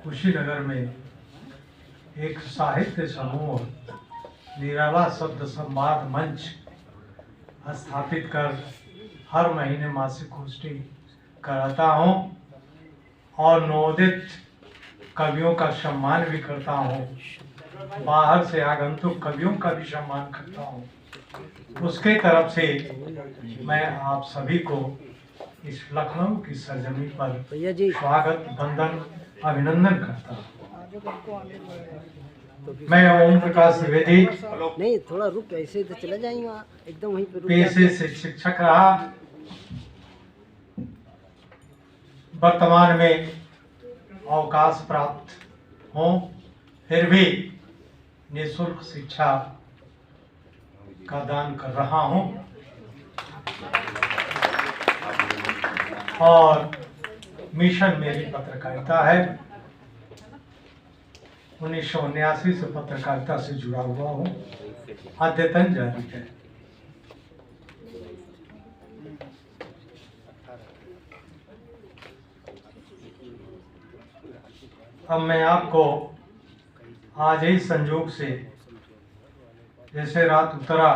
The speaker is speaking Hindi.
कुशीनगर में एक साहित्य समूह निराला शब्द संवाद मंच स्थापित कर हर महीने मासिक गोष्ठी कराता हूँ और नवोदित कवियों का सम्मान भी करता हूँ। बाहर से आगंतुक कवियों का भी सम्मान करता हूँ। उसके तरफ से मैं आप सभी को इस लखनऊ की सरजमी पर स्वागत वंदन अभिनंदन करता हूँ। मैं ओम प्रकाश द्विवेदी नहीं, थोड़ा रुक, ऐसे तो चला जाएंगे एकदम वहीं पे। पेशे से शिक्षक रहा, वर्तमान में अवकाश प्राप्त हूँ, फिर भी निःशुल्क शिक्षा का दान कर रहा हूँ और मिशन मेरी पत्रकारिता है। 1979 से पत्रकारिता से जुड़ा हुआ हूँ, अद्यतन जारी है। अब मैं आपको आज ही संयोग से, जैसे रात उतरा